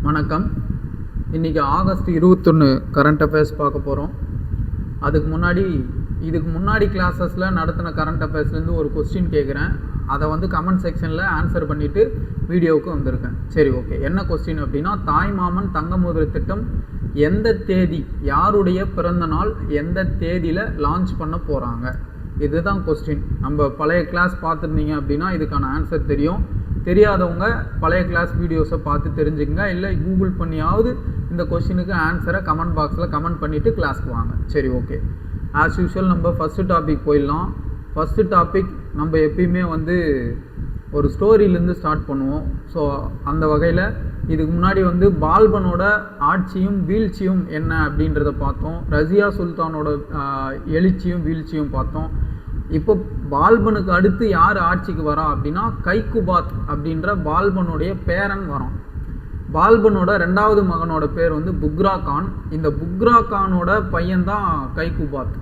வணக்கம். இன்றைக்கி August 21 current affairs பார்க்க போகிறோம். இதுக்கு முன்னாடி கிளாஸஸில் நடத்தின கரண்ட் அஃபேர்ஸ்லேருந்து ஒரு கொஸ்டின் கேட்குறேன். அதை கமெண்ட் செக்ஷனில் ஆன்சர் பண்ணிவிட்டு வீடியோவுக்கு வந்திருக்கேன். சரி, ஓகே. என்ன கொஸ்டின் அப்படின்னா, தாய்மாமன் தங்க முதல் திட்டம் எந்த தேதி, யாருடைய பிறந்த நாள் எந்த தேதியில் லான்ச் பண்ண போகிறாங்க, இதுதான் கொஸ்டின். நம்ம பழைய கிளாஸ் பார்த்துருந்தீங்க அப்படின்னா இதுக்கான ஆன்சர் தெரியும். தெரியாதவங்க பழைய கிளாஸ் வீடியோஸை பார்த்து தெரிஞ்சுக்கங்க, இல்லை கூகுள் பண்ணியாவது இந்த கொஸ்டினுக்கு ஆன்சரை கமெண்ட் பாக்ஸில் கமெண்ட் பண்ணிவிட்டு கிளாஸ்க்கு வாங்க. சரி, ஓகே. ஆஸ் யூஷுவல் நம்ம ஃபஸ்ட்டு டாபிக் போயிடலாம். ஃபஸ்ட்டு டாபிக் நம்ம எப்பயுமே ஒரு ஸ்டோரியிலேருந்து ஸ்டார்ட் பண்ணுவோம். ஸோ அந்த வகையில் இதுக்கு முன்னாடி பால்பனோட ஆட்சியும் வீழ்ச்சியும் என்ன அப்படின்றத பார்த்தோம். ரஜியா சுல்தானோட எழுச்சியும் வீழ்ச்சியும் பார்த்தோம். இப்போ பால்பனுக்கு அடுத்து யார் ஆட்சிக்கு வரா அப்படின்னா கைக்குபாத் அப்படின்ற பால்பனுடைய பேரன் வரோம். பால்பனோட ரெண்டாவது மகனோட பேர் புக்ரா கான். இந்த புக்ரா கானோட பையன்தான் கைக்குபாத்.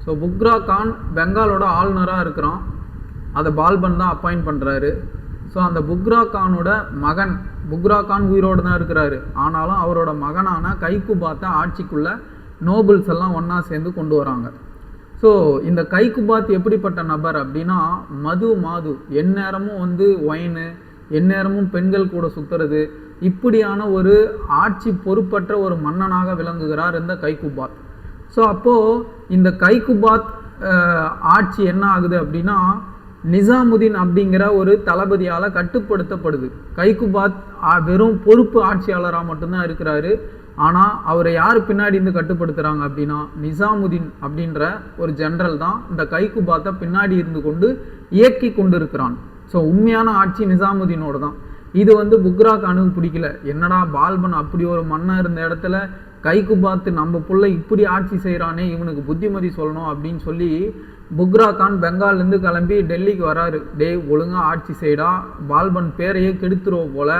ஸோ புக்ரா கான் பெங்காலோட ஆளுநராக இருக்கிறான். அதை பால்பன் தான் அப்பாயிண்ட் பண்ணுறாரு. ஸோ அந்த புக்ரா கானோட மகன், புக்ரா கான் உயிரோடு தான் இருக்கிறாரு, ஆனாலும் அவரோட மகனான கைக்குபாத்தை ஆட்சிக்குள்ளே நோபல்ஸ் எல்லாம் ஒன்றா சேர்ந்து கொண்டு வராங்க. ஸோ இந்த கைக்குபாத் எப்படிப்பட்ட நபர் அப்படின்னா, மாது எந்நேரமும் ஒயினு, எந்நேரமும் பெண்கள் கூட சுற்றுறது, இப்படியான ஒரு ஆட்சி பொறுப்பற்ற ஒரு மன்னனாக விளங்குகிறார் இந்த கைக்குபாத். ஸோ அப்போது இந்த கைக்குபாத் ஆட்சி என்ன ஆகுது அப்படின்னா, நிசாமுதீன் அப்படிங்கிற ஒரு தளபதியால் கட்டுப்படுத்தப்படுது. கைக்குபாத் வெறும் பொறுப்பு ஆட்சியாளராக மட்டும்தான் இருக்கிறாரு. ஆனால் அவரை யார் பின்னாடி இருந்து கட்டுப்படுத்துகிறாங்க அப்படின்னா, நிசாமுதீன் அப்படின்ற ஒரு ஜெனரல் தான் இந்த கைக்குபாத்தை பின்னாடி இருந்து கொண்டு இயக்கி கொண்டு இருக்கிறான். ஸோ உண்மையான ஆட்சி நிசாமுதீனோட தான். இது புக்ரா கானுக்கு பிடிக்கல. என்னடா பால்பன் அப்படி ஒரு மன்னன் இருந்த இடத்துல கைக்குபாத்து நம்ம புள்ள இப்படி ஆட்சி செய்கிறானே, இவனுக்கு புத்திமதி சொல்லணும் அப்படின்னு சொல்லி புக்ரா கான் பெங்கால்லேருந்து கிளம்பி டெல்லிக்கு வராரு. ஒழுங்காக ஆட்சி செய்டா, பால்பன் பேரையே கெடுத்துருவோம் போல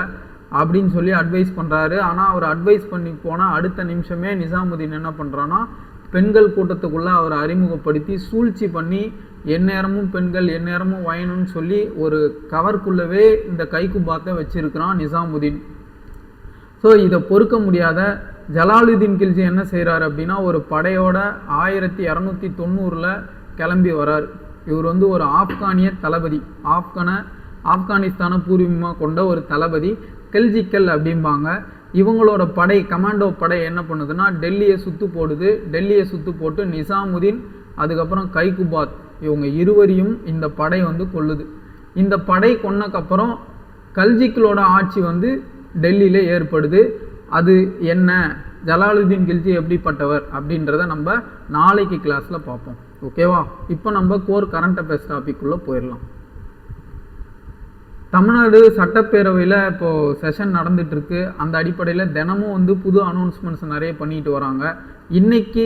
அப்படின்னு சொல்லி அட்வைஸ் பண்ணுறாரு. ஆனால் அவர் அட்வைஸ் பண்ணி போனால் அடுத்த நிமிஷமே நிசாமுதீன் என்ன பண்ணுறான்னா, பெண்கள் கூட்டத்துக்குள்ளே அவரை அறிமுகப்படுத்தி சூழ்ச்சி பண்ணி எந்நேரமும் பெண்கள் எந்நேரமும் வயணுன்னு சொல்லி ஒரு கவர்க்குள்ளவே இந்த கைக்குபாத்தை வச்சிருக்கிறான் நிசாமுதீன். ஸோ இதை பொறுக்க முடியாத ஜலாலுதீன் கில்ஜி என்ன செய்கிறார் அப்படின்னா, ஒரு படையோட 1290 கிளம்பி வரார். இவர் ஒரு ஆப்கானிய தளபதி, ஆப்கானிஸ்தானை பூர்வீகமாக கொண்ட ஒரு தளபதி, கெல்ஜிக்கல் அப்படிம்பாங்க. இவங்களோட படை, கமாண்டோ படை என்ன பண்ணுதுன்னா டெல்லியை சுற்று போடுது. டெல்லியை சுற்று போட்டு நிசாமுதீன் அதுக்கப்புறம் கைக்குபாத் இவங்க இருவரையும் இந்த படை கொள்ளுது. இந்த படை கொன்னக்கப்புறம் கல்ஜிக்களோட ஆட்சி டெல்லியில் ஏற்படுது. அது என்ன, ஜலாலுதீன் கில்ஜி எப்படிப்பட்டவர் அப்படின்றத நம்ம நாளைக்கு கிளாஸில் பார்ப்போம். ஓகேவா? இப்போ நம்ம கோர் கரண்ட் அஃபேர்ஸ் டாபிக்குள்ளே போயிடலாம். தமிழ்நாடு சட்டப்பேரவையில் இப்போது செஷன் நடந்துகிட்ருக்கு. அந்த அடிப்படையில் தினமும் புது அனௌன்ஸ்மெண்ட்ஸ் நிறைய பண்ணிட்டு வராங்க. இன்றைக்கி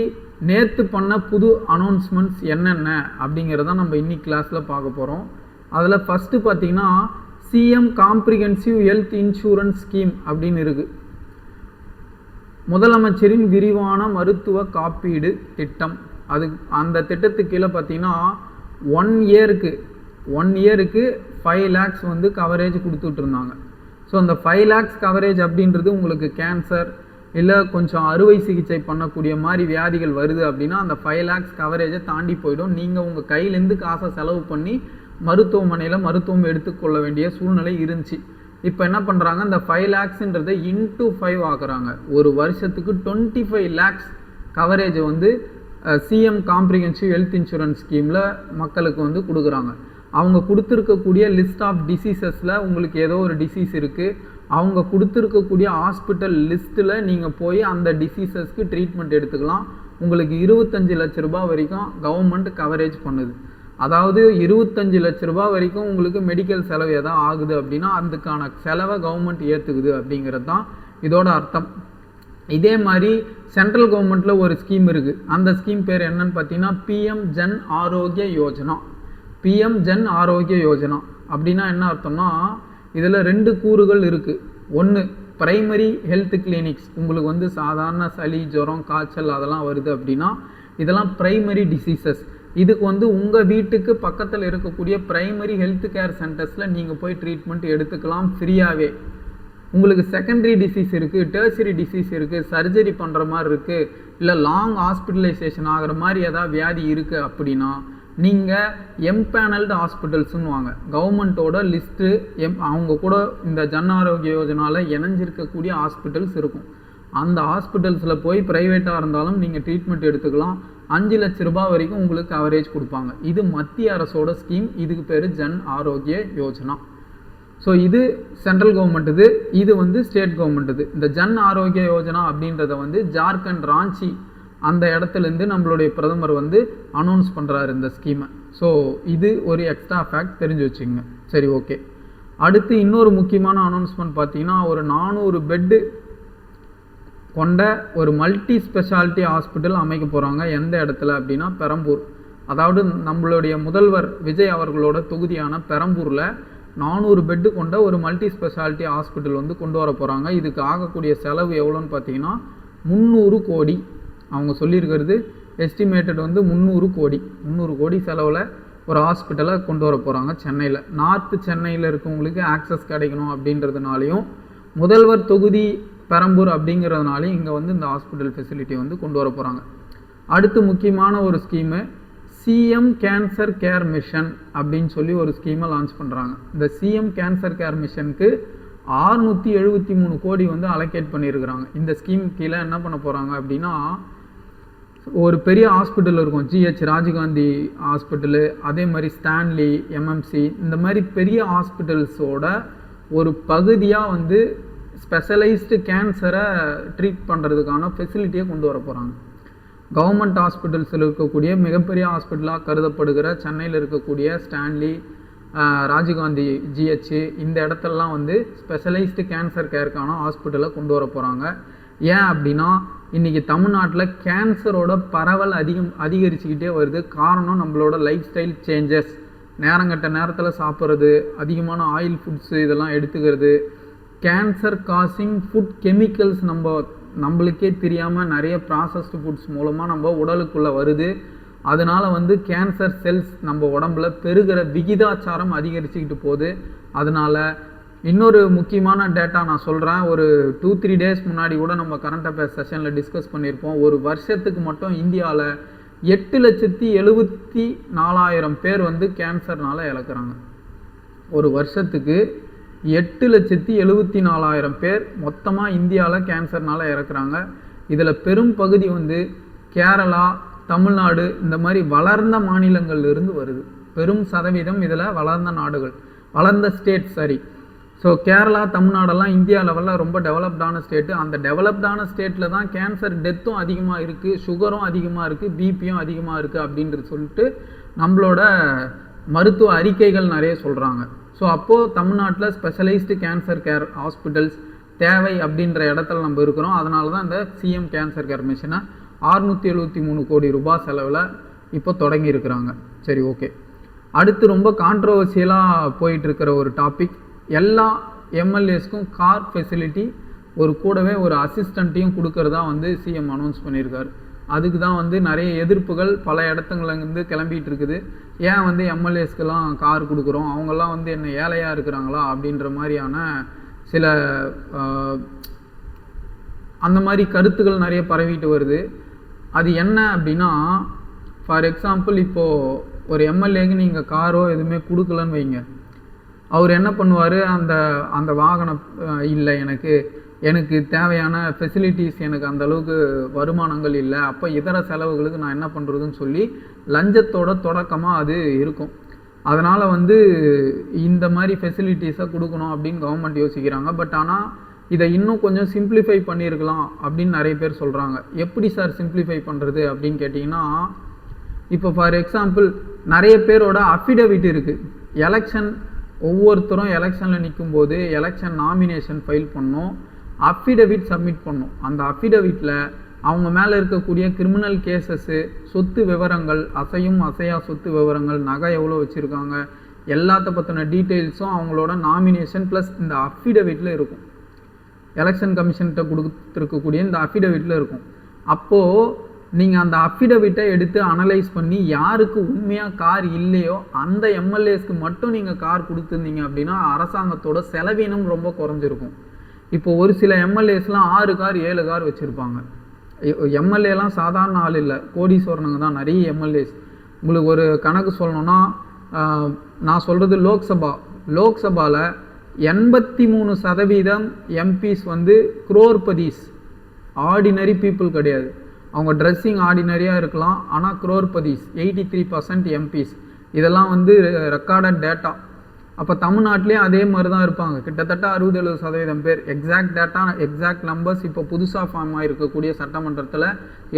நேற்று பண்ண புது அனௌன்ஸ்மெண்ட்ஸ் என்னென்ன அப்படிங்கிறத நம்ம இன்னைக்கு கிளாஸில் பார்க்க போகிறோம். அதில் ஃபஸ்ட்டு பார்த்திங்கன்னா, CM comprehensive health insurance scheme அப்படின்னு இருக்குது. முதலமைச்சரின் விரிவான மருத்துவ காப்பீடு திட்டம். அந்த திட்டத்துக்கு கீழே பார்த்திங்கன்னா 1 இயருக்கு 5 lakhs கவரேஜ் கொடுத்துட்டு இருந்தாங்க. ஸோ அந்த 5 lakhs கவரேஜ் அப்படின்றது உங்களுக்கு கேன்சர் இல்லை கொஞ்சம் அறுவை சிகிச்சை பண்ணக்கூடிய மாதிரி வியாதிகள் வருது அப்படின்னா அந்த 5 lakhs கவரேஜை தாண்டி போயிடும். நீங்கள் உங்கள் கையிலேருந்து காசை செலவு பண்ணி மருத்துவமனையில் மருத்துவம் எடுத்துக்கொள்ள வேண்டிய சூழ்நிலை இருந்துச்சு. இப்போ என்ன பண்ணுறாங்க, இந்த 5 lakhsன்றதை into 5 ஆக்குறாங்க. ஒரு வருஷத்துக்கு 25 lakhs coverage CM comprehensive health insurance ஸ்கீமில் மக்களுக்கு கொடுக்குறாங்க. அவங்க கொடுத்துருக்கக்கூடிய லிஸ்ட் ஆஃப் டிசீசஸில் உங்களுக்கு ஏதோ ஒரு டிசீஸ் இருக்குது, அவங்க கொடுத்துருக்கக்கூடிய ஹாஸ்பிட்டல் லிஸ்ட்டில் நீங்கள் போய் அந்த டிசீசஸ்க்கு ட்ரீட்மெண்ட் எடுத்துக்கலாம். உங்களுக்கு 25 லட்ச ரூபாய் வரைக்கும் கவர்மெண்ட் கவரேஜ் பண்ணுது. அதாவது 25 லட்ச ரூபாய் வரைக்கும் உங்களுக்கு மெடிக்கல் செலவு எதாவது ஆகுது அப்படின்னா அதுக்கான செலவை கவர்மெண்ட் ஏற்றுக்குது அப்படிங்கிறது தான் இதோட அர்த்தம். இதே மாதிரி சென்ட்ரல் கவர்மெண்ட்டில் ஒரு ஸ்கீம் இருக்குது. அந்த ஸ்கீம் பேர் என்னன்னு பார்த்தீங்கன்னா பிஎம் ஜன் ஆரோக்கிய யோஜனா. பிஎம் ஜன் ஆரோக்கிய யோஜனா அப்படின்னா என்ன அர்த்தம்னா, இதில் 2 கூறுகள் இருக்குது. ஒன்று, பிரைமரி ஹெல்த் கிளினிக்ஸ். உங்களுக்கு சாதாரண சளி, ஜுரம், காய்ச்சல் அதெல்லாம் வருது அப்படின்னா இதெல்லாம் பிரைமரி டிசீசஸ். இதுக்கு உங்கள் வீட்டுக்கு பக்கத்தில் இருக்கக்கூடிய பிரைமரி ஹெல்த் கேர் சென்டர்ஸில் நீங்கள் போய் ட்ரீட்மெண்ட் எடுத்துக்கலாம் ஃப்ரீயாகவே. உங்களுக்கு செகண்டரி டிசீஸ் இருக்குது, டெர்சரி டிசீஸ் இருக்குது, சர்ஜரி பண்ணுற மாதிரி இருக்குது, இல்லை லாங் ஹாஸ்பிட்டலைசேஷன் ஆகிற மாதிரி ஏதாவது வியாதி இருக்குது அப்படின்னா நீங்கள் எம்பேனல்டு ஹாஸ்பிட்டல்ஸ்னு வாங்க. கவர்மெண்ட்டோட லிஸ்ட்டு அவங்க கூட இந்த ஜன் ஆரோக்கிய யோஜனாவில் இணைஞ்சிருக்கக்கூடிய ஹாஸ்பிட்டல்ஸ் இருக்கும். அந்த ஹாஸ்பிட்டல்ஸில் போய் ப்ரைவேட்டாக இருந்தாலும் நீங்கள் ட்ரீட்மெண்ட் எடுத்துக்கலாம். 5 லட்ச ரூபாய் வரைக்கும் உங்களுக்கு கவரேஜ் கொடுப்பாங்க. இது மத்திய அரசோட ஸ்கீம். இதுக்கு பேர் ஜன் ஆரோக்கிய யோஜனா. ஸோ இது சென்ட்ரல் கவர்மெண்ட்டுது, இது வந்து ஸ்டேட் கவர்மெண்ட்டுது. இந்த ஜன் ஆரோக்கிய யோஜனா அப்படின்றத வந்து ஜார்க்கண்ட் ராஞ்சி அந்த இடத்துலேருந்து நம்மளுடைய பிரதமர் வந்து அனௌன்ஸ் பண்ணுறாரு இந்த ஸ்கீமை. ஸோ இது ஒரு எக்ஸ்ட்ரா ஃபேக்ட் தெரிஞ்சு வச்சுங்க. சரி, ஓகே. அடுத்து இன்னொரு முக்கியமான அனௌன்ஸ்மெண்ட் பார்த்தீங்கன்னா, ஒரு 400 பெட்டு கொண்ட ஒரு மல்டி ஸ்பெஷாலிட்டி ஹாஸ்பிட்டல் அமைக்க போகிறாங்க. எந்த இடத்துல அப்படின்னா பெரம்பூர். அதாவது நம்மளுடைய முதல்வர் விஜய் அவர்களோட தொகுதியான பெரம்பூரில் 400 பெட்டு கொண்ட ஒரு மல்டி ஸ்பெஷாலிட்டி ஹாஸ்பிட்டல் வந்து கொண்டு வர போகிறாங்க. இதுக்கு ஆகக்கூடிய செலவு எவ்வளோன்னு பார்த்தீங்கன்னா 300 கோடி. அவங்க சொல்லியிருக்கிறது எஸ்டிமேட்டட் வந்து 300 கோடி செலவில் ஒரு ஹாஸ்பிட்டலை கொண்டு வர போகிறாங்க சென்னையில். நார்த்து சென்னையில் இருக்கவங்களுக்கு ஆக்சஸ் கிடைக்கணும் அப்படின்றதுனாலையும், முதல்வர் தொகுதி பெரம்பூர் அப்படிங்கிறதுனாலையும் இங்கே வந்து இந்த ஹாஸ்பிட்டல் ஃபெசிலிட்டி வந்து கொண்டு வர போகிறாங்க. அடுத்து முக்கியமான ஒரு scheme CM cancer care mission அப்படின்னு சொல்லி ஒரு ஸ்கீமை லான்ச் பண்ணுறாங்க. இந்த சிஎம் கேன்சர் கேர் மிஷனுக்கு 673 கோடி வந்து அலோகேட் பண்ணியிருக்கிறாங்க. இந்த ஸ்கீம் கீழே என்ன பண்ண போகிறாங்க அப்படின்னா, ஒரு பெரிய ஹாஸ்பிட்டல் இருக்கும், ஜிஹெச் ராஜீவ்காந்தி ஹாஸ்பிட்டலு, அதே மாதிரி ஸ்டான்லி, எம்எம்சி, இந்த மாதிரி பெரிய ஹாஸ்பிட்டல்ஸோட ஒரு பகுதியாக வந்து ஸ்பெஷலைஸ்டு கேன்சரை ட்ரீட் பண்ணுறதுக்கான ஃபெசிலிட்டியை கொண்டு வர போகிறாங்க. கவர்மெண்ட் ஹாஸ்பிட்டல்ஸில் இருக்கக்கூடிய மிகப்பெரிய ஹாஸ்பிட்டலாக கருதப்படுகிற சென்னையில் இருக்கக்கூடிய ஸ்டான்லி, ராஜீவ்காந்தி ஜிஹெச், இந்த இடத்துலலாம் வந்து ஸ்பெஷலைஸ்டு கேன்சர் கேருக்கான ஹாஸ்பிட்டலை கொண்டு வர போகிறாங்க. ஏன் அப்படின்னா, இன்றைக்கி தமிழ்நாட்டில் கேன்சரோட பரவல் அதிகரிச்சுக்கிட்டே வருது. காரணம் நம்மளோட லைஃப் ஸ்டைல் சேஞ்சஸ், நேரங்கட்ட நேரத்தில் சாப்பிட்றது, அதிகமான ஆயில் ஃபுட்ஸு இதெல்லாம் எடுத்துக்கிறது, கேன்சர் காசிங் ஃபுட் கெமிக்கல்ஸ் நம்மளுக்கே தெரியாமல் நிறைய ப்ராசஸ்டு ஃபுட்ஸ் மூலமாக நம்ம உடலுக்குள்ளே வருது. அதனால் வந்து கேன்சர் செல்ஸ் நம்ம உடம்புல பெருகிற விகிதாச்சாரம் அதிகரிச்சுக்கிட்டு போகுது. அதனால் இன்னொரு முக்கியமான டேட்டா நான் சொல்கிறேன். ஒரு 2-3 டேஸ் முன்னாடி கூட நம்ம கரண்ட் அஃபேர்ஸ் செஷனில் டிஸ்கஸ் பண்ணியிருப்போம். ஒரு வருஷத்துக்கு மட்டும் இந்தியாவில் 8,74,000 பேர் வந்து கேன்சர்னால் இறக்குறாங்க. ஒரு வருஷத்துக்கு 8,74,000 பேர் மொத்தமாக இந்தியாவில் கேன்சர்னால் இறக்குறாங்க. இதில் பெரும் பகுதி வந்து கேரளா, தமிழ்நாடு இந்த மாதிரி வளர்ந்த மாநிலங்கள்லேருந்து வருது. பெரும் சதவீதம் இதில் வளர்ந்த நாடுகள், வளர்ந்த ஸ்டேட். சரி, ஸோ கேரளா, தமிழ்நாடெல்லாம் இந்தியா லெவலில் ரொம்ப டெவலப்டான ஸ்டேட்டு. அந்த டெவலப்டான ஸ்டேட்டில் தான் கேன்சர் டெத்தும் அதிகமாக இருக்குது, சுகரும் அதிகமாக இருக்குது, பிபியும் அதிகமாக இருக்குது அப்படின்றது சொல்லிட்டு நம்மளோட மருத்துவ அறிக்கைகள் நிறைய சொல்கிறாங்க. ஸோ அப்போது தமிழ்நாட்டில் ஸ்பெஷலைஸ்டு கேன்சர் கேர் ஹாஸ்பிட்டல்ஸ் தேவை அப்படின்ற இடத்துல நம்ம இருக்கிறோம். அதனால தான் இந்த சிஎம் கேன்சர் கேர் மிஷனை 673 கோடி ரூபாய் செலவில் இப்போ தொடங்கி இருக்கிறாங்க. சரி, ஓகே. அடுத்து ரொம்ப கான்ட்ரவர்சியலாக போயிட்டுருக்கிற ஒரு டாபிக், எல்லா எம்எல்ஏஸ்க்கும் கார் ஃபெசிலிட்டி ஒரு கூடவே ஒரு அசிஸ்டண்ட்டையும் கொடுக்கறதா வந்து சிஎம் அனௌன்ஸ் பண்ணியிருக்காரு. அதுக்கு தான் வந்து நிறைய எதிர்ப்புகள் பல இடத்துங்கள்லேருந்து கிளம்பிகிட்டு இருக்குது. ஏன் வந்து எம்எல்ஏஸ்க்கெல்லாம் கார் கொடுக்குறோம், அவங்கெல்லாம் வந்து என்ன ஏழையாக இருக்கிறாங்களா அப்படின்ற மாதிரியான சில அந்த மாதிரி கருத்துக்கள் நிறைய பரவிட்டு வருது. அது என்ன அப்படின்னா, ஃபார் எக்ஸாம்பிள் இப்போது ஒரு எம்எல்ஏக்கு நீங்கள் காரோ எதுவுமே கொடுக்கலன்னு வைங்க, அவர் என்ன பண்ணுவார், அந்த வாகனம் இல்லை, எனக்கு தேவையான ஃபெசிலிட்டிஸ், எனக்கு அந்தளவுக்கு வருமானங்கள் இல்லை, அப்போ இதர செலவுகளுக்கு நான் என்ன பண்ணுறதுன்னு சொல்லி லஞ்சத்தோட தொடக்கமாக அது இருக்கும். அதனால் வந்து இந்த மாதிரி ஃபெசிலிட்டிஸை கொடுக்கணும் அப்படின்னு கவர்மெண்ட் யோசிக்கிறாங்க. பட் ஆனால் இதை இன்னும் கொஞ்சம் சிம்பிளிஃபை பண்ணியிருக்கலாம் அப்படின்னு நிறைய பேர் சொல்கிறாங்க. எப்படி சார் சிம்பிளிஃபை பண்ணுறது அப்படின்னு கேட்டிங்கன்னா, இப்போ ஃபார் எக்ஸாம்பிள் நிறைய பேரோட அஃபிடவிட் இருக்குது. எலெக்ஷன் ஒவ்வொருத்தரும் எலெக்ஷனில் நிற்கும்போது எலெக்ஷன் நாமினேஷன் ஃபைல் பண்ணோம், அஃபிடவிட் சப்மிட் பண்ணோம். அந்த அஃபிடவிட்டில் அவங்க மேலே இருக்கக்கூடிய கிரிமினல் கேசஸ்ஸு, சொத்து விவரங்கள், அசையும் அசையா சொத்து விவரங்கள், நகை எவ்வளோ வச்சுருக்காங்க, எல்லாத்த பற்றின டீட்டெயில்ஸும் அவங்களோட நாமினேஷன் ப்ளஸ் இந்த அஃபிடவிட்டில் இருக்கும். எலெக்ஷன் கமிஷன்கிட்ட கொடுத்துருக்கக்கூடிய இந்த அஃபிடவிட்டில் இருக்கும். அப்போது நீங்கள் அந்த அஃபிடவிட்டை எடுத்து அனலைஸ் பண்ணி யாருக்கு உண்மையாக கார் இல்லையோ அந்த எம்எல்ஏஸ்க்கு மட்டும் நீங்கள் கார் கொடுத்துருந்தீங்க அப்படின்னா அரசாங்கத்தோட செலவீனம் ரொம்ப குறைஞ்சிருக்கும். இப்போ ஒரு சில எம்எல்ஏஸ்லாம் 6 கார் 7 கார் வச்சுருப்பாங்க. எம்எல்ஏலாம் சாதாரண ஆள் இல்லை, கோடீஸ்வரனுங்க தான் நிறைய எம்எல்ஏஸ். உங்களுக்கு ஒரு கணக்கு சொல்லணும்னா நான் சொல்கிறது லோக்சபாவில் 83% எம்பிஸ் வந்து குரோர்பதிஸ், ஆர்டினரி பீப்புள் கிடையாது. அவங்க ட்ரெஸ்ஸிங் ஆர்டினரியாக இருக்கலாம், ஆனால் குரோர்பதிஸ் 83% எம்பிஸ். இதெல்லாம் வந்து ரெக்கார்டட் டேட்டா. அப்போ தமிழ்நாட்டிலேயும் அதே மாதிரி தான் இருப்பாங்க, கிட்டத்தட்ட 60-70% பேர். எக்ஸாக்ட் டேட்டா, எக்ஸாக்ட் நம்பர்ஸ் இப்போ புதுசாக ஃபார்ம் ஆகிருக்கக்கூடிய சட்டமன்றத்தில்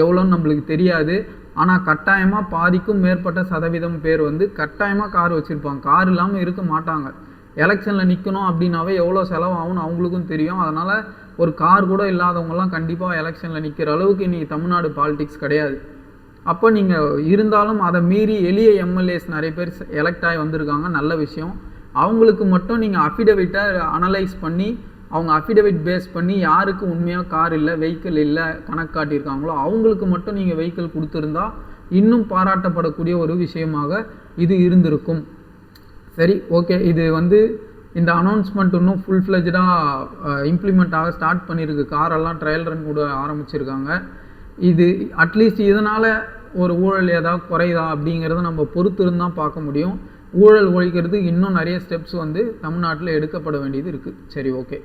எவ்வளோன்னு நம்மளுக்கு தெரியாது. ஆனால் கட்டாயமாக பாதிக்கும் மேற்பட்ட சதவீதம் பேர் வந்து கட்டாயமாக கார் வச்சுருப்பாங்க. கார் இல்லாமல் இருக்க மாட்டாங்க. எலெக்ஷனில் நிற்கணும் அப்படின்னாவே எவ்வளோ செலவாகும்னு அவங்களுக்கும் தெரியும். அதனால் ஒரு கார் கூட இல்லாதவங்கலாம் கண்டிப்பாக எலெக்ஷனில் நிற்கிற அளவுக்கு இன்றைக்கி தமிழ்நாடு பாலிடிக்ஸ் கிடையாது. அப்போ நீங்கள் இருந்தாலும் அதை மீறி எளிய எம்எல்ஏஸ் நிறைய பேர் எலெக்ட் ஆகி வந்திருக்காங்க, நல்ல விஷயம். அவங்களுக்கு மட்டும் நீங்கள் அஃபிடவிட்டை அனலைஸ் பண்ணி, அவங்க அஃபிடவிட் பேஸ் பண்ணி யாருக்கு உண்மையாக கார் இல்லை, வெஹிக்கிள் இல்லை கணக்கு காட்டியிருக்காங்களோ அவங்களுக்கு மட்டும் நீங்கள் வெஹிக்கிள் கொடுத்துருந்தா இன்னும் பாராட்டப்படக்கூடிய ஒரு விஷயமாக இது இருந்திருக்கும். சரி, ஓகே. இது வந்து இந்த அனௌன்ஸ்மெண்ட் இன்னும் ஃபுல் ஃப்ளெஜ்டாக இம்ப்ளிமெண்ட் ஆக ஸ்டார்ட் பண்ணியிருக்கு. காரெல்லாம் ட்ரையல் ரன் கூட ஆரம்பிச்சிருக்காங்க. இது அட்லீஸ்ட் இதனால் ஒரு ஊழல் ஏதாவது குறையுதா அப்படிங்கிறத நம்ம பொறுத்து இருந்தால் பார்க்க முடியும். ஊழல் ஒழிக்கிறதுக்கு இன்னும் நிறைய ஸ்டெப்ஸ் வந்து தமிழ்நாட்டில் எடுக்கப்பட வேண்டியது இருக்குது. சரி, ஓகே.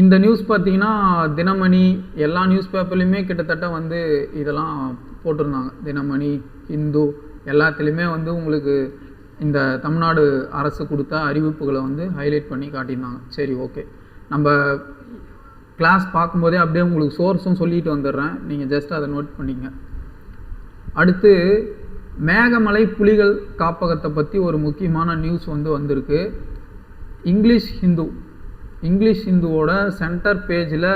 இந்த நியூஸ் பார்த்தீங்கன்னா தினமணி எல்லா நியூஸ் பேப்பர்லையுமே கிட்டத்தட்ட வந்து இதெல்லாம் போட்டிருந்தாங்க. தினமணி, இந்து எல்லாத்துலேயுமே வந்து உங்களுக்கு இந்த தமிழ்நாடு அரசு கொடுத்த அறிவிப்புகளை வந்து ஹைலைட் பண்ணி காட்டியிருந்தாங்க. சரி, ஓகே. நம்ம கிளாஸ் பார்க்கும்போதே அப்படியே உங்களுக்கு சோர்ஸும் சொல்லிட்டு வந்துடுறேன், நீங்கள் ஜஸ்ட் அதை நோட் பண்ணிங்க. அடுத்து மேகமலை புலிகள் காப்பகத்தை பற்றி ஒரு முக்கியமான நியூஸ் வந்து வந்திருக்கு. இங்கிலீஷ் ஹிந்துவோட சென்டர் பேஜில்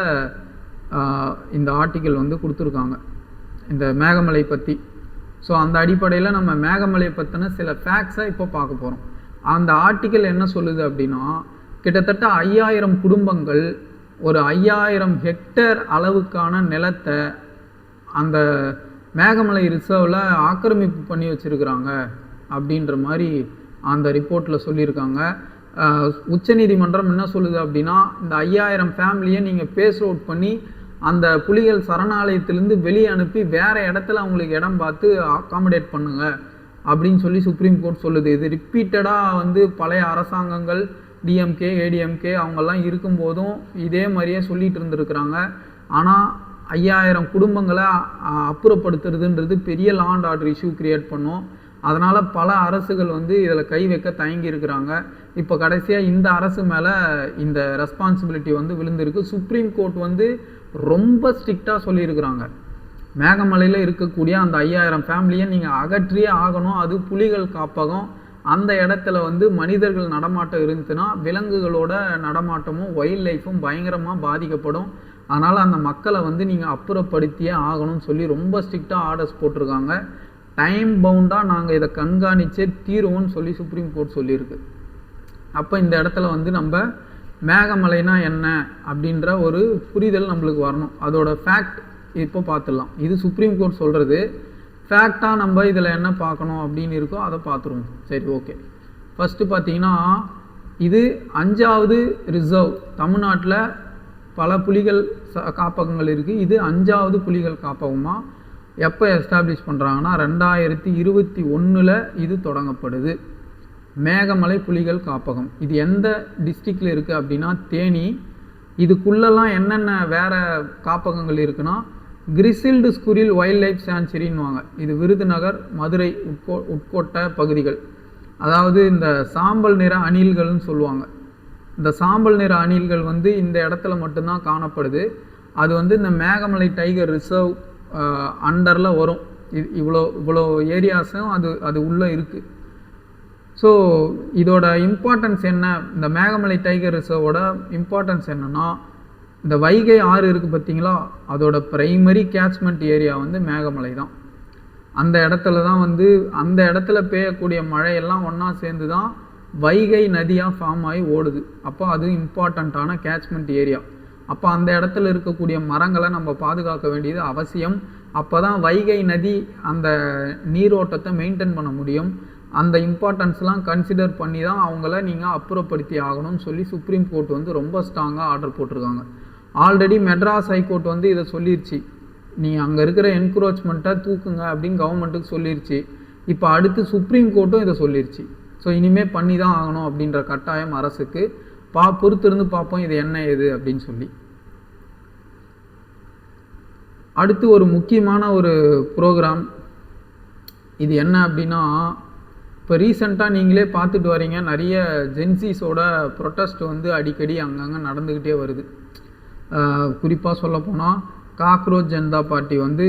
இந்த ஆர்டிக்கல் வந்து கொடுத்துருக்காங்க இந்த மேகமலை பற்றி. ஸோ அந்த அடிப்படையில் நம்ம மேகமலை பற்றின சில ஃபேக்ட்ஸை இப்போ பார்க்க போகிறோம். அந்த ஆர்டிக்கல் என்ன சொல்லுது அப்படின்னா, கிட்டத்தட்ட 5000 குடும்பங்கள் ஒரு 5000 ஹெக்டேர் அளவுக்கான நிலத்தை அந்த மேகமலை ரிசர்வில் ஆக்கிரமிப்பு பண்ணி வச்சுருக்கிறாங்க அப்படின்ற மாதிரி அந்த ரிப்போர்ட்டில் சொல்லியிருக்காங்க. உச்சநீதிமன்றம் என்ன சொல்லுது அப்படின்னா, இந்த 5000 ஃபேமிலியை நீங்கள் பேஸ் அவுட் பண்ணி அந்த புலிகள் சரணாலயத்திலேருந்து வெளியே அனுப்பி வேறு இடத்துல அவங்களுக்கு இடம் பார்த்து அகாமடேட் பண்ணுங்க அப்படின்னு சொல்லி சுப்ரீம் கோர்ட் சொல்லுது. இது ரிப்பீட்டடாக வந்து பழைய அரசாங்கங்கள் டிஎம்கே, ஏடிஎம்கே அவங்கெல்லாம் இருக்கும்போதும் இதே மாதிரியே சொல்லிட்டு இருந்துருக்குறாங்க. ஆனால் 5000 குடும்பங்களை அப்புறப்படுத்துறதுன்றது பெரிய law and order issue create பண்ணும். அதனால் பல அரசுகள் வந்து இதில் கை வைக்க தயங்கி இருக்கிறாங்க. இப்போ கடைசியாக இந்த அரசு மேலே இந்த ரெஸ்பான்சிபிலிட்டி வந்து விழுந்திருக்கு. சுப்ரீம் கோர்ட் வந்து ரொம்ப ஸ்ட்ரிக்டாக சொல்லியிருக்கிறாங்க, மேகமலையில் இருக்கக்கூடிய அந்த 5000 ஃபேமிலியை நீங்கள் அகற்றியே ஆகணும். அது புலிகள் காப்பகம். அந்த இடத்துல வந்து மனிதர்கள் நடமாட்டம் இருந்துச்சுன்னா விலங்குகளோட நடமாட்டமும் வைல்ட் லைஃப்பும் பயங்கரமாக பாதிக்கப்படும். அதனால் அந்த மக்களை வந்து நீங்கள் அப்புறப்படுத்தியே ஆகணும்னு சொல்லி ரொம்ப ஸ்ட்ரிக்டாக ஆர்டர்ஸ் போட்டிருக்காங்க. டைம் பவுண்டாக நாங்கள் இதை கண்காணிச்சே தீருவோம்னு சொல்லி சுப்ரீம் கோர்ட் சொல்லியிருக்கு. அப்போ இந்த இடத்துல வந்து நம்ம மேகமலைனா என்ன அப்படின்ற ஒரு புரிதல் நம்மளுக்கு வரணும். அதோட ஃபேக்ட் இப்போ பார்த்துடலாம். இது சுப்ரீம் கோர்ட் சொல்கிறது. ஃபேக்டாக நம்ம இதில் என்ன பார்க்கணும் அப்படின்னு இருக்கோ அதை பார்த்துருவோம். சரி, ஓகே. ஃபஸ்ட்டு பார்த்தீங்கன்னா இது 5வது ரிசர்வ். தமிழ்நாட்டில் பல புலிகள் காப்பகங்கள் இருக்குது. இது 5வது புலிகள் காப்பகமாக எப்போ எஸ்டாப்ளிஷ் பண்ணுறாங்கன்னா 2021 இது தொடங்கப்படுது. மேகமலை புலிகள் காப்பகம் இது எந்த டிஸ்ட்ரிக்டில் இருக்குது அப்படின்னா தேனி. இதுக்குள்ளெல்லாம் என்னென்ன வேறு காப்பகங்கள் இருக்குன்னா கிரிசில்டு ஸ்குரில் வைல்ட் லைஃப் சான்ச்சுரின்னுவாங்க. இது விருதுநகர், மதுரை உட்கோட்ட பகுதிகள். அதாவது இந்த சாம்பல் நிற அணில்கள்னு சொல்லுவாங்க. இந்த சாம்பல் நிற அணில்கள் வந்து இந்த இடத்துல மட்டும்தான் காணப்படுது. அது வந்து இந்த மேகமலை டைகர் ரிசர்வ் அண்டரில் வரும். இவ்வளோ ஏரியாஸும் அது உள்ளே இருக்குது. ஸோ இதோட இம்பார்ட்டன்ஸ் என்ன, இந்த மேகமலை டைகர் ரிசர்வோட இம்பார்ட்டன்ஸ் என்னென்னா, இந்த வைகை ஆறு இருக்குது பார்த்தீங்களா, அதோட ப்ரைமரி கேட்ச்மெண்ட் ஏரியா வந்து மேகமலை தான். அந்த இடத்துல தான் வந்து அந்த இடத்துல பெய்யக்கூடிய மழையெல்லாம் ஒன்றா சேர்ந்து தான் வைகை நதியாக ஃபார்ம் ஆகி ஓடுது. அப்போ அது இம்பார்ட்டண்ட்டான கேட்ச்மெண்ட் ஏரியா. அப்போ அந்த இடத்துல இருக்கக்கூடிய மரங்களை நம்ம பாதுகாக்க வேண்டியது அவசியம். அப்போ தான் வைகை நதி அந்த நீரோட்டத்தை மெயின்டைன் பண்ண முடியும். அந்த இம்பார்ட்டன்ஸ்லாம் கன்சிடர் பண்ணி தான் அவங்கள நீங்கள் அப்புறப்படுத்தி ஆகணும்னு சொல்லி சுப்ரீம் கோர்ட் வந்து ரொம்ப ஸ்ட்ராங்காக ஆர்டர் போட்டிருக்காங்க. ஆல்ரெடி மெட்ராஸ் ஹைகோர்ட் வந்து இதை சொல்லிருச்சு, நீங்கள் அங்கே இருக்கிற என்க்ரோச்மெண்ட்டை தூக்குங்க அப்படின்னு கவர்மெண்ட்டுக்கு சொல்லிருச்சு. இப்போ அடுத்து சுப்ரீம் கோர்ட்டும் இதை சொல்லிருச்சு. ஸோ இனிமேல் பண்ணி தான் ஆகணும் அப்படின்ற கட்டாயம் அரசுக்கு. பொறுத்திருந்து பார்ப்போம் இது என்ன ஏது அப்படின்னு சொல்லி. அடுத்து ஒரு முக்கியமான ஒரு ப்ரோக்ராம், இது என்ன அப்படின்னா, இப்போ ரீசெண்டாக நீங்களே பார்த்துட்டு வரீங்க, நிறைய ஜென்சிஸோட ப்ரொட்டஸ்ட் வந்து அடிக்கடி அங்கங்கே நடந்துக்கிட்டே வருது. குறிப்பாக சொல்லப்போனால் காக்ரோச் ஜனதா பார்ட்டி வந்து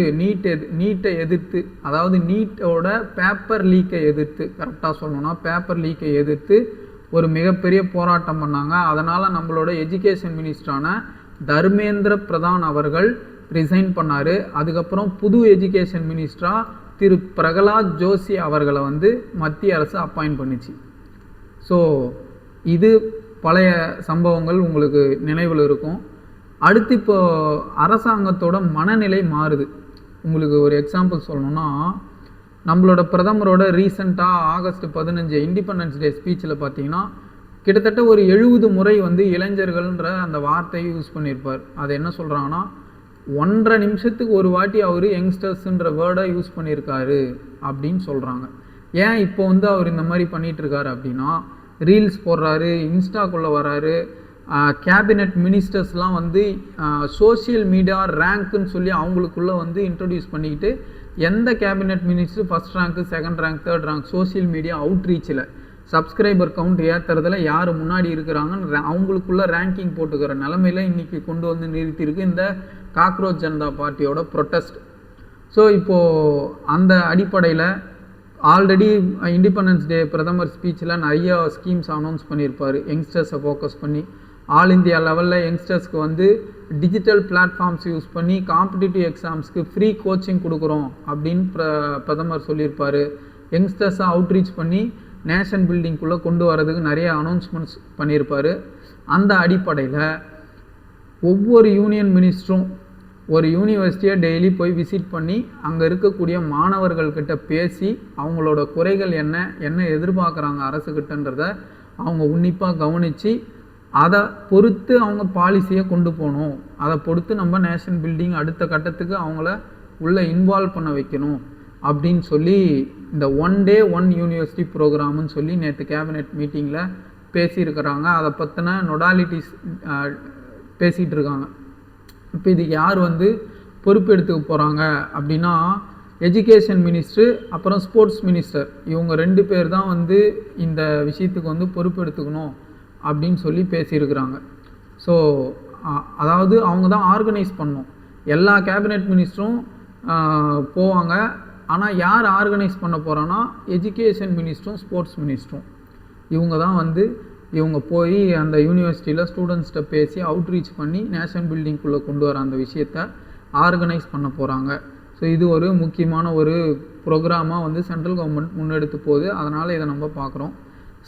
நீட்டை எதிர்த்து, அதாவது நீட்டோட பேப்பர் லீக்கை எதிர்த்து, கரெக்டாக சொல்லணும்னா பேப்பர் லீக்கை எதிர்த்து ஒரு மிகப்பெரிய போராட்டம் பண்ணாங்க. அதனால் நம்மளோட எஜுகேஷன் மினிஸ்டரான தர்மேந்திர பிரதான் அவர்கள் ரிசைன் பண்ணார். அதுக்கப்புறம் புது எஜுகேஷன் மினிஸ்டராக திரு பிரகலாத் ஜோஷி அவர்களை வந்து மத்திய அரசு அப்பாயிண்ட் பண்ணிச்சு. ஸோ இது பழைய சம்பவங்கள் உங்களுக்கு நினைவில் இருக்கும். அடுத்து இப்போ அரசாங்கத்தோட மனநிலை மாறுது. உங்களுக்கு ஒரு எக்ஸாம்பிள் சொல்லணும்னா, நம்மளோட பிரதமரோட ரீசெண்டாக ஆகஸ்ட் 15 இண்டிபெண்டன்ஸ் டே ஸ்பீச்சில் பார்த்தீங்கன்னா கிட்டத்தட்ட ஒரு 70 முறை வந்து இளைஞர்கள்ன்ற அந்த வார்த்தையை யூஸ் பண்ணியிருப்பார். அது என்ன சொல்கிறாங்கன்னா, 1.5 நிமிஷத்துக்கு ஒரு வாட்டி அவர் யங்ஸ்டர்ஸ்ன்ற வேர்டை யூஸ் பண்ணியிருக்காரு அப்படின்னு சொல்கிறாங்க. ஏன் இப்போ வந்து அவர் இந்த மாதிரி பண்ணிகிட்ருக்காரு அப்படின்னா, ரீல்ஸ் போடுறாரு, இன்ஸ்டாக்குள்ளே வராரு, கேபினெட் மினிஸ்டர்ஸ்லாம் வந்து சோஷியல் மீடியா ரேங்க்குன்னு சொல்லி அவங்களுக்குள்ளே வந்து இன்ட்ரடியூஸ் பண்ணிக்கிட்டு எந்த cabinet minister first rank, second rank, third rank social media அவுட்ரீச்சில் சப்ஸ்கிரைபர் கவுண்ட் ஏற்றுறதுல யார் முன்னாடி இருக்கிறாங்கன்னு அவங்களுக்குள்ள ரேங்கிங் போட்டுக்கிற நிலமையில இன்றைக்கி கொண்டு வந்து நிறுத்தியிருக்கு இந்த காக்ரோச் ஜனதா பார்ட்டியோட ப்ரொட்டஸ்ட். ஸோ இப்போது அந்த அடிப்படையில் ஆல்ரெடி இண்டிபெண்டன்ஸ் டே பிரதமர் ஸ்பீச்சில் நிறைய ஸ்கீம்ஸ் அனௌன்ஸ் பண்ணியிருப்பார். யங்ஸ்டர்ஸை ஃபோக்கஸ் பண்ணி ஆல் இந்தியா லெவலில் யங்ஸ்டர்ஸ்க்கு வந்து டிஜிட்டல் பிளாட்ஃபார்ம்ஸ் யூஸ் பண்ணி காம்படிட்டிவ் எக்ஸாம்ஸ்க்கு ஃப்ரீ கோச்சிங் கொடுக்குறோம் அப்படின்னு பிரதமர் சொல்லியிருப்பார். யங்ஸ்டர்ஸை அவுட்ரீச் பண்ணி நேஷன் பில்டிங்குள்ளே கொண்டு வரதுக்கு நிறைய அனௌன்ஸ்மெண்ட்ஸ் பண்ணியிருப்பார். அந்த அடிப்படையில் ஒவ்வொரு யூனியன் மினிஸ்டரும் ஒரு யூனிவர்சிட்டியை டெய்லி போய் விசிட் பண்ணி அங்கே இருக்கக்கூடிய மாணவர்கள்கிட்ட பேசி அவங்களோட குறைகள் என்ன எதிர்பார்க்குறாங்க அரசுக்கிட்டன்றத அவங்க உன்னிப்பாக கவனித்து அதை பொறுத்து அவங்க பாலிசியை கொண்டு போகணும். அதை பொறுத்து நம்ம நேஷன் பில்டிங் அடுத்த கட்டத்துக்கு அவங்கள உள்ளே இன்வால்வ் பண்ண வைக்கணும் அப்படின்னு சொல்லி இந்த 1 day 1 யூனிவர்சிட்டி ப்ரோக்ராம்னு சொல்லி நேற்று கேபினெட் மீட்டிங்கில் பேசியிருக்கிறாங்க. அதை பற்றின நொடாலிட்டிஸ் பேசிகிட்டு இருக்காங்க. இப்போ இதுக்கு யார் வந்து பொறுப்பு எடுத்துக்க போகிறாங்க அப்படின்னா, எஜுகேஷன் மினிஸ்டர் அப்புறம் ஸ்போர்ட்ஸ் மினிஸ்டர், இவங்க 2 பேர் தான் வந்து இந்த விஷயத்துக்கு வந்து பொறுப்பு எடுத்துக்கணும் அப்படின்னு சொல்லி பேசியிருக்கிறாங்க. ஸோ அதாவது அவங்க தான் ஆர்கனைஸ் பண்ணணும். எல்லா கேபினெட் மினிஸ்டரும் போவாங்க. ஆனால் யார் ஆர்கனைஸ் பண்ண போகிறான்னா எஜுகேஷன் மினிஸ்டரும் ஸ்போர்ட்ஸ் மினிஸ்டரும். இவங்க தான் வந்து இவங்க போய் அந்த யூனிவர்சிட்டியில் ஸ்டூடெண்ட்ஸ்கிட்ட பேசி அவுட்ரீச் பண்ணி நேஷனல் பில்டிங்குள்ளே கொண்டு வர அந்த விஷயத்தை ஆர்கனைஸ் பண்ண போகிறாங்க. ஸோ இது ஒரு முக்கியமான ஒரு ப்ரோக்ராமாக வந்து சென்ட்ரல் கவர்மெண்ட் முன்னெடுத்து போகுது. அதனால் இதை நம்ம பார்க்குறோம்.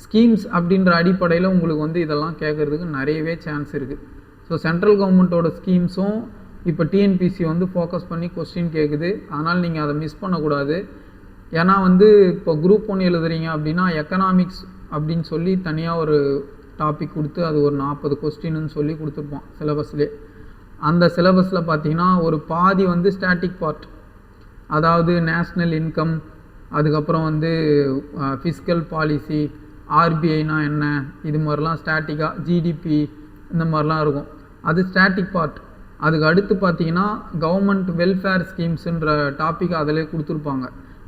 ஸ்கீம்ஸ் அப்படின்ற அடிப்படையில் உங்களுக்கு வந்து இதெல்லாம் கேட்குறதுக்கு நிறையவே சான்ஸ் இருக்குது. ஸோ சென்ட்ரல் கவர்மெண்ட்டோட ஸ்கீம்ஸும் இப்போ டிஎன்பிசி வந்து ஃபோக்கஸ் பண்ணி கொஸ்டின் கேட்குது. அதனால் நீங்கள் அதை மிஸ் பண்ணக்கூடாது. ஏன்னா வந்து இப்போ குரூப் 1 எழுதுறீங்க அப்படின்னா எக்கனாமிக்ஸ் அப்படின்னு சொல்லி தனியாக ஒரு டாபிக் கொடுத்து அது ஒரு 40 கொஸ்டின்னு சொல்லி கொடுத்துருப்போம் சிலபஸ்லேயே. அந்த சிலபஸில் பார்த்தீங்கன்னா ஒரு பாதி வந்து ஸ்டாட்டிக் பார்ட், அதாவது நேஷ்னல் இன்கம், அதுக்கப்புறம் வந்து ஃபிஸ்கல் பாலிசி, ஆர்பிஐனா என்ன, இது மாதிரிலாம் ஸ்டாட்டிக்காக ஜிடிபி இந்த மாதிரிலாம் இருக்கும். அது ஸ்டாட்டிக் பார்ட். அதுக்கு அடுத்து பார்த்தீங்கன்னா கவர்மெண்ட் வெல்ஃபேர் ஸ்கீம்ஸுன்ற டாபிக் அதிலே கொடுத்துருப்பாங்க.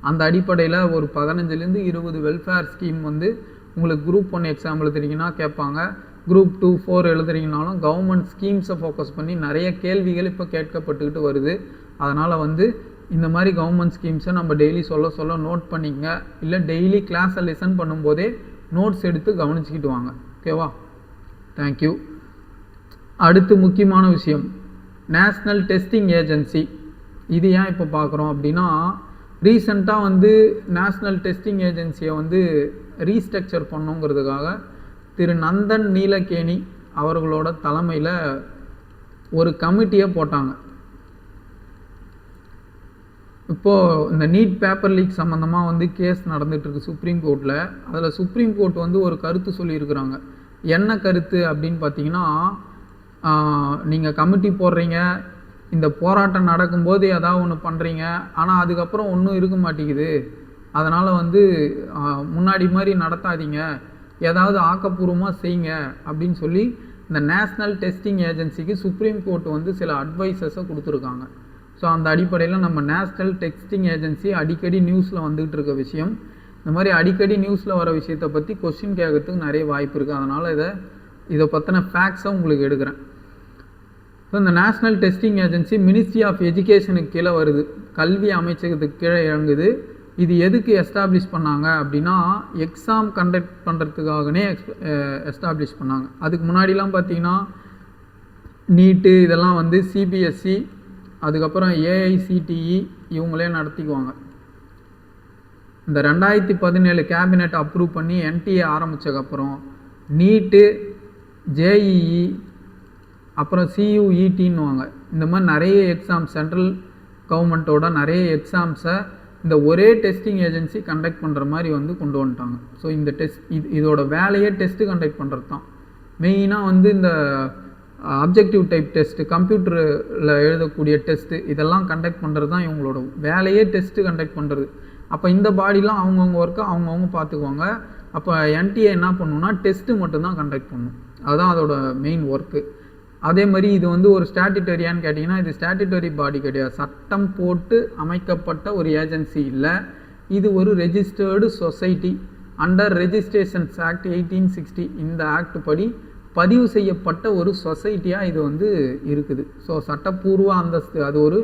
அந்த அடிப்படையில் ஒரு 15லேருந்து 20 வெல்ஃபேர் ஸ்கீம் வந்து உங்களுக்கு குரூப் 1 எக்ஸாம் எழுதுறீங்கன்னா கேட்பாங்க. குரூப் 2, 4 எழுதுறீங்கனாலும் கவர்மெண்ட் ஸ்கீம்ஸை ஃபோக்கஸ் பண்ணி நிறைய கேள்விகள் இப்போ கேட்கப்பட்டுக்கிட்டு வருது. அதனால் வந்து இந்த மாதிரி கவர்மெண்ட் ஸ்கீம்ஸை நம்ம டெய்லி சொல்ல நோட் பண்ணிக்கங்க. இல்லை டெய்லி கிளாஸை லிசன் பண்ணும்போதே நோட்ஸ் எடுத்து கவனிச்சிக்கிட்டு வாங்க. ஓகேவா? தேங்க்யூ. அடுத்து முக்கியமான விஷயம், நேஷ்னல் டெஸ்டிங் ஏஜென்சி. இது ஏன் இப்போ பார்க்குறோம் அப்படின்னா, ரீசெண்டாக வந்து நேஷ்னல் டெஸ்டிங் ஏஜென்சியை வந்து ரீஸ்ட்ரக்சர் பண்ணுங்கிறதுக்காக திரு நந்தன் நீலகேணி அவர்களோட தலைமையில் ஒரு கமிட்டியை போட்டாங்க. இப்போது இந்த நீட் பேப்பர் லீக் சம்மந்தமாக வந்து கேஸ் நடந்துகிட்ருக்கு சுப்ரீம் கோர்ட்டில். அதில் சுப்ரீம் கோர்ட் வந்து ஒரு கருத்து சொல்லியிருக்கிறாங்க. என்ன கருத்து அப்படின்னு பார்த்தீங்கன்னா, நீங்கள் கமிட்டி போடுறீங்க, இந்த போராட்டம் நடக்கும்போது ஏதாவது ஒன்று பண்ணுறீங்க, ஆனால் அதுக்கப்புறம் ஒன்றும் இருக்க மாட்டேங்குது. அதனால் வந்து முன்னாடி மாதிரி நடத்தாதீங்க, ஏதாவது ஆக்கப்பூர்வமாக செய்யுங்க அப்படின்னு சொல்லி இந்த நேஷ்னல் டெஸ்டிங் ஏஜென்சிக்கு சுப்ரீம் கோர்ட் வந்து சில அட்வைசஸை கொடுத்துருக்காங்க. ஸோ அந்த அடிப்படையில் நம்ம நேஷ்னல் டெஸ்டிங் ஏஜென்சி அடிக்கடி நியூஸில் வந்துகிட்டு இருக்க விஷயம். இந்த மாதிரி அடிக்கடி நியூஸில் வர விஷயத்தை பற்றி கொஸ்டின் கேட்கறதுக்கு நிறைய வாய்ப்பு இருக்குது. அதனால் இதை பற்றின ஃபேக்ட்ஸை உங்களுக்கு எடுக்கிறேன். ஸோ இந்த national testing agency ministry of எஜுகேஷனுக்கு கீழே வருது, கல்வி அமைச்சகத்துக்கு கீழே இறங்குது. இது எதுக்கு எஸ்டாப்ளிஷ் பண்ணாங்க அப்படின்னா, எக்ஸாம் கண்டக்ட் பண்ணுறதுக்காகனே எஸ்டாப்ளிஷ் பண்ணாங்க. அதுக்கு முன்னாடிலாம் பார்த்தீங்கன்னா நீட்டு இதெல்லாம் வந்து சிபிஎஸ்சி, அதுக்கப்புறம் ஏஐசிடிஇ இவங்களே நடத்திக்குவாங்க. இந்த 2017 கேபினெட் அப்ரூவ் பண்ணி என்டிஏ ஆரம்பித்ததுக்கப்புறம் நீட்டு, ஜேஇஇ, அப்புறம் சியூஇடின்னுவாங்க. இந்த மாதிரி நிறைய எக்ஸாம், சென்ட்ரல் கவர்மெண்ட்டோட நிறைய எக்ஸாம்ஸை இந்த ஒரே டெஸ்டிங் ஏஜென்சி கண்டக்ட் பண்ணுற மாதிரி வந்து கொண்டு வந்துட்டாங்க. ஸோ இந்த இதோட வேலையே டெஸ்ட்டு கண்டக்ட் பண்ணுறது தான். மெயினாக வந்து இந்த அப்ஜெக்டிவ் டைப் டெஸ்ட்டு, கம்ப்யூட்டரில் எழுதக்கூடிய டெஸ்ட்டு, இதெல்லாம் கண்டக்ட் பண்ணுறது தான் இவங்களோட வேலையே, டெஸ்ட்டு கண்டக்ட் பண்ணுறது. அப்போ இந்த பாடிலாம் அவங்கவுங்க ஒர்க்கை அவங்கவுங்க பார்த்துக்குவாங்க. அப்போ என்டிஏ என்ன பண்ணணும்னா டெஸ்ட்டு மட்டும்தான் கண்டக்ட் பண்ணணும். அதுதான் அதோட மெயின் ஒர்க்கு. அதே மாதிரி இது வந்து ஒரு ஸ்டாட்யூட்டரியான்னு கேட்டிங்கன்னா, இது ஸ்டாட்யூட்டரி பாடி கிடையாது, சட்டம் போட்டு அமைக்கப்பட்ட ஒரு ஏஜென்சி இல்லை. இது ஒரு registered society under registrations act 1860. இந்த ஆக்ட் படி பதிவு செய்யப்பட்ட ஒரு சொசைட்டியாக இது வந்து இருக்குது. ஸோ சட்டப்பூர்வ அந்தஸ்து, அது ஒரு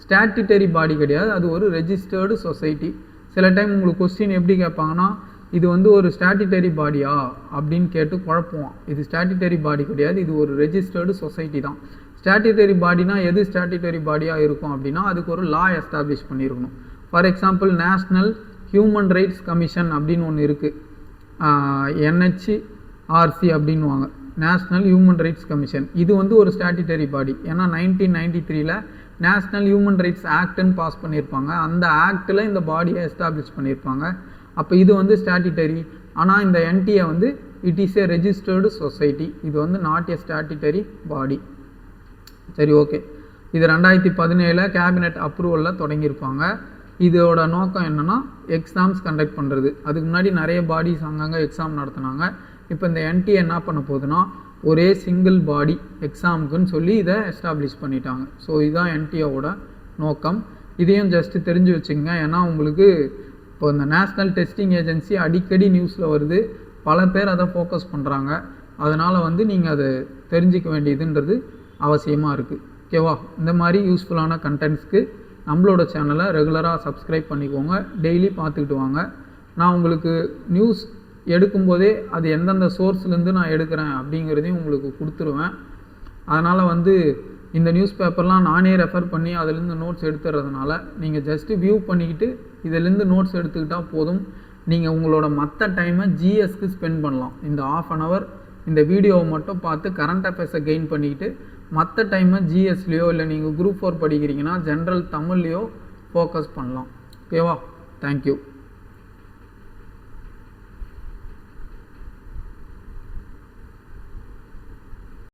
ஸ்டாட்யூட்டரி பாடி கிடையாது, அது ஒரு ரெஜிஸ்டர்டு சொசைட்டி. சில டைம் உங்களுக்கு கொஸ்டின் எப்படி கேட்பாங்கன்னா, இது வந்து ஒரு ஸ்டாட்யூட்டரி பாடியா அப்படின்னு கேட்டு குழப்புவான். இது ஸ்டாட்யூட்டரி பாடி கிடையாது, இது ஒரு ரெஜிஸ்டர்டு சொசைட்டி தான். ஸ்டாட்யூட்டரி பாடினா எது ஸ்டாட்யூட்டரி பாடியாக இருக்கும் அப்படின்னா, அதுக்கு ஒரு லா எஸ்டாப்ளிஷ் பண்ணியிருக்கணும். For example national human rights commission அப்படின்னு ஒன்று இருக்குது, என்ஹெச்ஆர்சி அப்படின்வாங்க, நேஷ்னல் ஹியூமன் ரைட்ஸ் கமிஷன். இது வந்து ஒரு ஸ்டாட்யூட்டரி பாடி. ஏன்னா 1993 நேஷ்னல் ஹியூமன் ரைட்ஸ் ஆக்ட்னு பாஸ் பண்ணியிருப்பாங்க. அந்த ஆக்டில் இந்த பாடியை எஸ்டாப்ளிஷ் பண்ணியிருப்பாங்க. அப்போ இது வந்து ஸ்டாட்யூட்டரி. ஆனால் இந்த என்டிஏ வந்து it is a registered society, இது வந்து நாட் ஏ ஸ்டாட்யூட்டரி பாடி. சரி, ஓகே. இது 2017 கேபினெட் அப்ரூவலில் தொடங்கியிருப்பாங்க. இதோட நோக்கம் என்னென்னா எக்ஸாம்ஸ் கண்டக்ட் பண்ணுறது. அதுக்கு முன்னாடி நிறைய பாடிஸ் அங்கங்கே எக்ஸாம் நடத்தினாங்க. இப்போ இந்த என்டிஏ என்ன பண்ண போகுதுன்னா ஒரே சிங்கிள் பாடி எக்ஸாமுக்குன்னு சொல்லி இதை எஸ்டாப்ளிஷ் பண்ணிட்டாங்க. ஸோ இதுதான் என்டிஏவோட நோக்கம். இதையும் ஜஸ்ட்டு தெரிஞ்சு வச்சுங்க. ஏன்னா உங்களுக்கு இப்போ இந்த நேஷ்னல் டெஸ்டிங் ஏஜென்சி அடிக்கடி நியூஸில் வருது, பல பேர் அதை ஃபோக்கஸ் பண்ணுறாங்க. அதனால் வந்து நீங்கள் அதை தெரிஞ்சிக்க வேண்டியதுன்றது அவசியமாக இருக்குது. ஓகேவா? இந்த மாதிரி யூஸ்ஃபுல்லான கண்டென்ட்ஸ்க்கு நம்மளோட சேனலை ரெகுலராக சப்ஸ்கிரைப் பண்ணிக்கோங்க, டெய்லி பார்த்துக்கிட்டு வாங்க. நான் உங்களுக்கு நியூஸ் எடுக்கும்போதே அது எந்தெந்த சோர்ஸ்லேருந்து நான் எடுக்கிறேன் அப்படிங்கிறதையும் உங்களுக்கு கொடுத்துருவேன். அதனால் வந்து இந்த நியூஸ் பேப்பர்லாம் நானே ரெஃபர் பண்ணி அதிலேருந்து நோட்ஸ் எடுத்துறதுனால நீங்கள் ஜஸ்ட்டு வியூ பண்ணிக்கிட்டு இதிலேருந்து நோட்ஸ் எடுத்துக்கிட்டால் போதும். நீங்கள் உங்களோட மற்ற டைமை ஜிஎஸ்க்கு ஸ்பெண்ட் பண்ணலாம். இந்த ½ அன் ஹவர் இந்த வீடியோவை மட்டும் பார்த்து கரண்ட் அஃபேர்ஸை கெயின் பண்ணிக்கிட்டு மற்ற டைமை ஜிஎஸ்லேயோ இல்லை நீங்கள் குரூப் 4 படிக்கிறீங்கன்னா ஜென்ரல் தமிழ்லையோ ஃபோக்கஸ் பண்ணலாம். ஓகேவா? தேங்க்யூ.